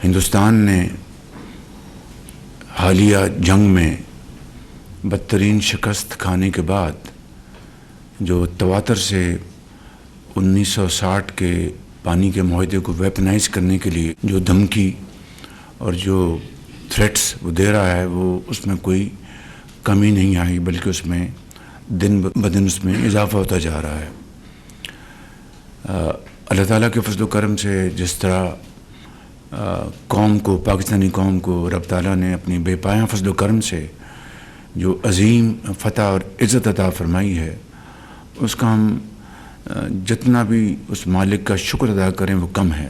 हिंदुस्तान ने हालिया जंग में बदतरीन शिकस्त खाने के बाद जो तवातर से 1960 के पानी के मुआहदे को वेपनाइज करने के लिए जो धमकी और जो थ्रेट्स वो दे रहा है, वो उसमें कोई कमी नहीं आई, बल्कि उसमें दिन ब दिन उसमें इजाफ़ा होता जा रहा है। अल्लाह ताला के फज़ल व करम से जिस तरह कौम को, पाकिस्तानी कौम को रब ताला ने अपनी बेपाया फज़ल व करम से जो अज़ीम फ़तह और इज़्ज़त अता फ़रमाई है, उसका हम जितना भी उस मालिक का शुक्र अदा करें वो कम है।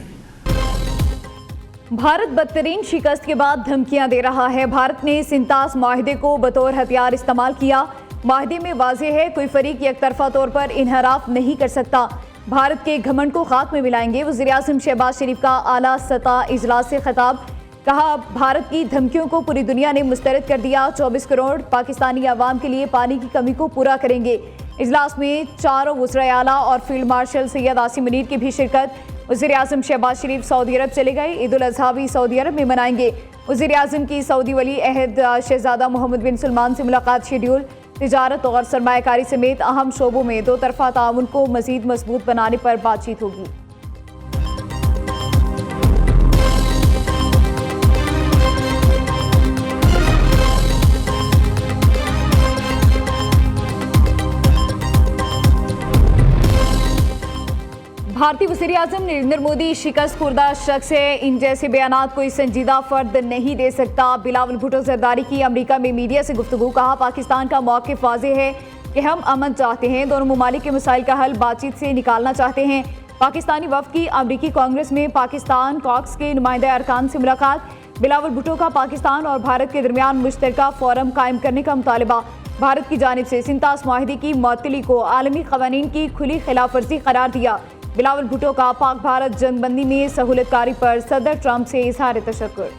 भारत बदतरीन शिकस्त के बाद धमकियां दे रहा है। भारत ने सिंतास माहिदे को बतौर हथियार इस्तेमाल किया। माहिदे में वाज़ेह है कोई फरीक एकतरफा तौर पर इन्हराफ नहीं कर सकता। भारत के घमंड को खाक में मिलाएंगे। वज़ीर-ए-आज़म शहबाज शरीफ का आला सतह इजलास से खिताब। कहा, भारत की धमकियों को पूरी दुनिया ने मुस्तरद कर दिया। 24 करोड़ पाकिस्तानी अवाम के लिए पानी की कमी को पूरा करेंगे। इजलास में चारों वज़राए आला और फील्ड मार्शल सैयद आसिम मुनीर की भी शिरकत। वज़ीर-ए-आज़म शहबाज शरीफ सऊदी अरब चले गए। ईद उल अज़हा भी सऊदी अरब में मनाएंगे। वज़ीर-ए-आज़म की सऊदी वली अहद शहजादा मोहम्मद बिन सलमान से मुलाकात शेड्यूल। तिजारत और सरमायाकारी समेत अहम शोबों में दो तरफा ताउन को मज़ीद मजबूत बनाने पर बातचीत होगी। भारतीय वज़ीर-ए-आज़म नरेंद्र मोदी शिकस्त खुर्दा शख्स है, इन जैसे बयानात कोई संजीदा फर्द नहीं दे सकता। बिलावल भुट्टो जरदारी की अमेरिका में मीडिया से गुफ्तगू। कहा, पाकिस्तान का मौक़िफ़ वाज़ेह है कि हम अमन चाहते हैं, दोनों ममालिक के मसाइल का हल बातचीत से निकालना चाहते हैं। पाकिस्तानी वफ़द की अमरीकी कांग्रेस में पाकिस्तान कॉक्स के नुमाइंदा अरकान से मुलाकात। बिलावल भुट्टो का पाकिस्तान और भारत के दरमियान मुश्तरका फ़ोरम कायम करने का मुतालबा। भारत की जानिब से सिंतास माहिदे की मअतली को आलमी क़वानीन की खुली खिलाफ वर्जी करार दिया। बिलावल भुट्टो का पाक भारत जंगबंदी में सहूलतकारी पर सदर ट्रंप से इज़हार तशक्कुर।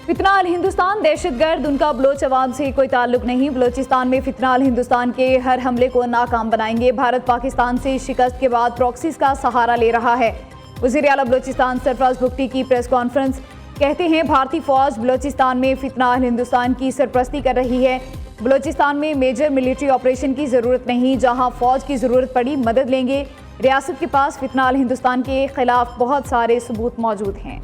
फितना अल हिंदुस्तान दहशतगर्द, उनका बलोच अवाम से कोई ताल्लुक नहीं। बलोचिस्तान में फितना अल हिंदुस्तान के हर हमले को नाकाम बनाएंगे। भारत पाकिस्तान से शिकस्त के बाद प्रॉक्सीज का सहारा ले रहा है। वज़ीर आला बलोचिस्तान सरफराज बुगटी की प्रेस कॉन्फ्रेंस। कहते हैं, भारतीय फौज बलोचिस्तान में फितना अल हिंदुस्तान की सरपरस्ती कर रही है। बलोचिस्तान में मेजर मिलिट्री ऑपरेशन की ज़रूरत नहीं, जहां फौज की ज़रूरत पड़ी मदद लेंगे। रियासत के पास फितना अल हिंदुस्तान के खिलाफ बहुत सारे सबूत मौजूद हैं।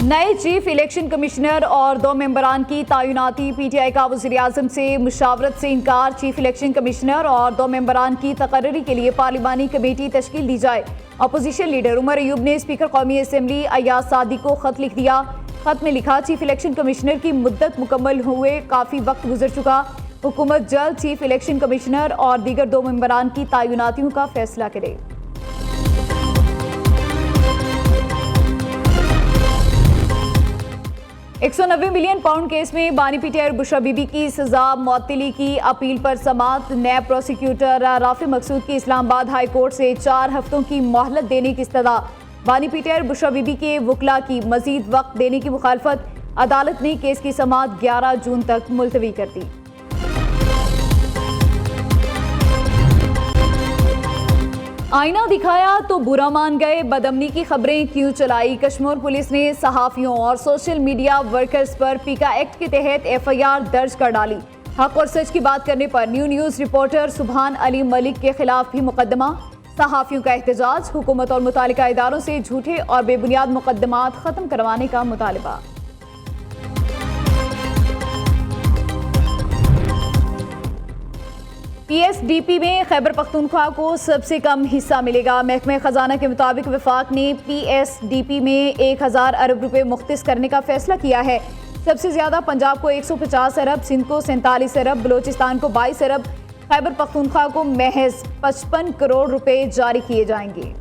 नए चीफ इलेक्शन कमिश्नर और 2 मेंबरान की तैनाती। पीटीआई का वज़ीर-ए-आज़म से मुशावरत से इनकार। चीफ इलेक्शन कमिश्नर और 2 मेंबरान की तकर्री के लिए पार्लिमानी कमेटी तश्कील दी जाए। अपोजिशन लीडर उमर अयूब ने स्पीकर कौमी असम्बली अयाज सादी को खत लिख दिया। खत में लिखा, चीफ इलेक्शन कमिश्नर की मुद्दत मुकम्मल हुए काफ़ी वक्त गुजर चुका। हुकूमत जल्द चीफ इलेक्शन कमिश्नर और दीगर 2 मेंबरान की तैनातियों का फैसला करे। £190 मिलियन केस में बानी पीटीआई और बुशरा बीबी की सजा मुअत्तली की अपील पर समाअत। नैब प्रोसिक्यूटर राफी मकसूद की इस्लामाबाद हाई कोर्ट से 4 हफ्तों की मोहलत देने की इस्तदा। बानी पीटीआई और बुशरा बीबी के वकला की मजीद वक्त देने की मुखालफत। अदालत ने केस की समाअत 11 जून तक मुलतवी कर दी। आईना दिखाया तो बुरा मान गए, बदअमनी की खबरें क्यों चलाई। कश्मीर पुलिस ने सहाफ़ियों और सोशल मीडिया वर्कर्स पर पीका एक्ट के तहत FIR दर्ज कर डाली। हक और सच की बात करने पर न्यूज़ रिपोर्टर सुभान अली मलिक के खिलाफ भी मुकदमा। सहाफ़ियों का एहतजाज, हुकूमत और मुतालिका इदारों से झूठे और बेबुनियाद मुकदमात ख़त्म करवाने का मुतालबा। PSDP में खैबर पख्तूनख्वा को सबसे कम हिस्सा मिलेगा। महकमे खजाना के मुताबिक वफाक ने PSDP में 1000 अरब रुपए मुख्तिस करने का फैसला किया है। सबसे ज्यादा पंजाब को 150 अरब, सिंध को 47 अरब, बलोचिस्तान को 22 अरब, खैबर पख्तूनख्वा को महज 55 करोड़ रुपए जारी किए जाएंगे।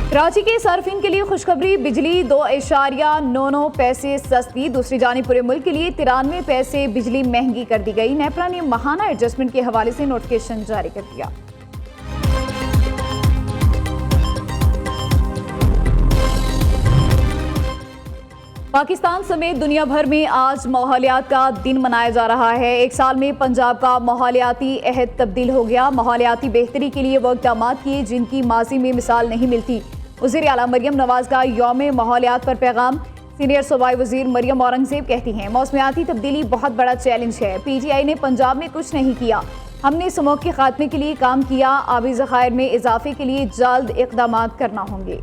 कराची के सार्फिन के लिए खुशखबरी, बिजली 2.99 पैसे सस्ती। दूसरी जानिब पूरे मुल्क के लिए 93 पैसे बिजली महंगी कर दी गई। नेपरा ने माहाना एडजस्टमेंट के हवाले से नोटिफिकेशन जारी कर दिया। पाकिस्तान समेत दुनिया भर में आज माहौलियात का दिन मनाया जा रहा है। एक साल में पंजाब का माहौलियाती अहद तब्दील हो गया। माहौलियाती बेहतरी के लिए वो इक़दाम किए जिनकी माजी में मिसाल नहीं मिलती। वज़ीर आला मरियम नवाज का यौम माहौलियात पर पैगाम। सीनियर सूबाई वज़ीर मरियम औरंगज़ेब कहती हैं, मौसमियाती तब्दीली बहुत बड़ा चैलेंज है। PTI ने पंजाब में कुछ नहीं किया। हमने स्मोक के खात्मे के लिए काम किया। आबी ज़खायर में इजाफे के लिए जल्द इक़दाम करना होंगे।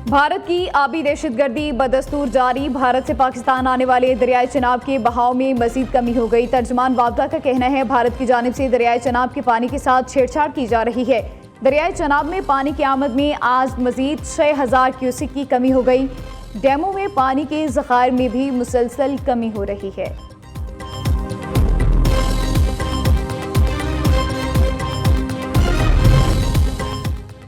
भारत की आबी दहशतगर्दी बदस्तूर जारी। भारत से पाकिस्तान आने वाले दरियाई चनाब के बहाव में मजीद कमी हो गई। तर्जमान वाबता का कहना है, भारत की जानिब से दरियाई चनाब के पानी के साथ छेड़छाड़ की जा रही है। दरियाई चनाब में पानी की आमद में आज मजीद 6000 क्यूसिक की कमी हो गई। डैमों में पानी के ज़खायर में भी मुसलसल कमी हो रही है।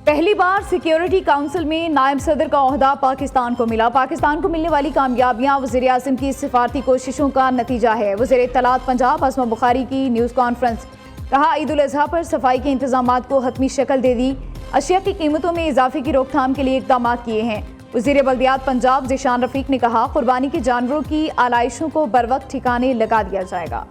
पहली बार सिक्योरिटी काउंसिल में नायब सदर का ओहदा पाकिस्तान को मिला। पाकिस्तान को मिलने वाली कामयाबियां वज़ीर आज़म की सिफारती कोशिशों का नतीजा है। वज़ीर इत्तलात पंजाब आसमा बुखारी की न्यूज़ कॉन्फ्रेंस। कहा, ईद उल अज़हा पर सफाई के इंतजामात को हतमी शक्ल दे दी। अशिया की कीमतों में इजाफे की रोकथाम के लिए इक़दाम किए हैं। वज़ीर बल्दियात पंजाब ज़ीशान रफ़ीक ने कहा, कुर्बानी के जानवरों की आलाइशों को बर वक्त ठिकाने लगा दिया जाएगा।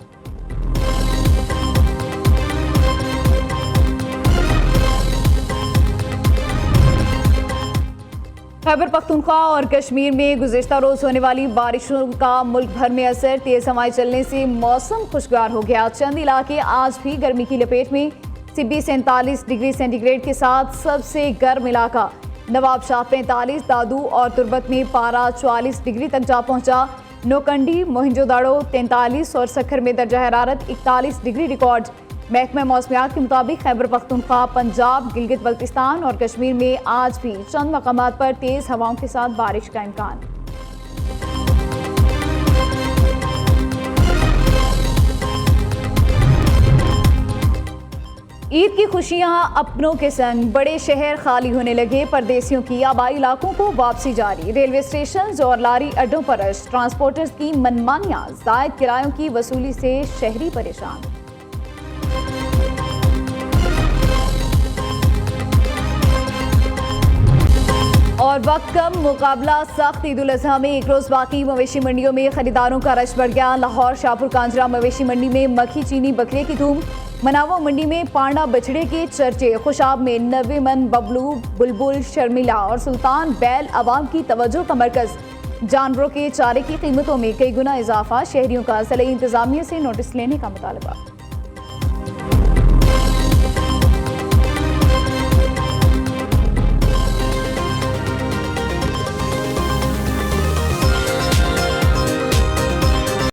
खैबर पख्तूनख्वा और कश्मीर में गुज़िश्ता रोज़ होने वाली बारिशों का मुल्क भर में असर। तेज़ हवाएं चलने से मौसम खुशगवार हो गया। चंद इलाके आज भी गर्मी की लपेट में। सिब्बी 47 डिग्री सेंटीग्रेड के साथ सबसे गर्म इलाका। नवाबशाह 45, दादू और तुरबत में पारा 44 डिग्री तक जा पहुंचा। नोकंडी, मोहिंजोदाड़ो 43 और सखर में दर्जा हरारत 41 डिग्री रिकॉर्ड। महकमा मौसमियात के मुताबिक खैबर पख्तूनख्वा, पंजाब, गिलगित बल्तिस्तान और कश्मीर में आज भी चंद मकामात पर तेज हवाओं के साथ बारिश का इम्कान। ईद की खुशियां अपनों के संग, बड़े शहर खाली होने लगे। परदेसियों की आबाई इलाकों को वापसी जारी। रेलवे स्टेशन और लारी अड्डों पर रश। ट्रांसपोर्टर्स की मनमानियां, जायद किरायों की वसूली से शहरी परेशान। और वक्त कम, मुकाबला सख्त। ईद उल अज़हा में एक रोज़ बाकी। मवेशी मंडियों में खरीदारों का रश बढ़ गया। लाहौर शाहपुर कांजरा मवेशी मंडी में मक्खी चीनी बकरे की धूम। मनावा मंडी में पांडा बछड़े के चर्चे। खुशाब में 90 मन बबलू, बुलबुल, शर्मिला और सुल्तान बैल अवाम की तवज्जो का मरकज। जानवरों के चारे की कीमतों में कई गुना इजाफा। शहरियों का ज़िला इंतजामिया से नोटिस लेने का मुतालबा।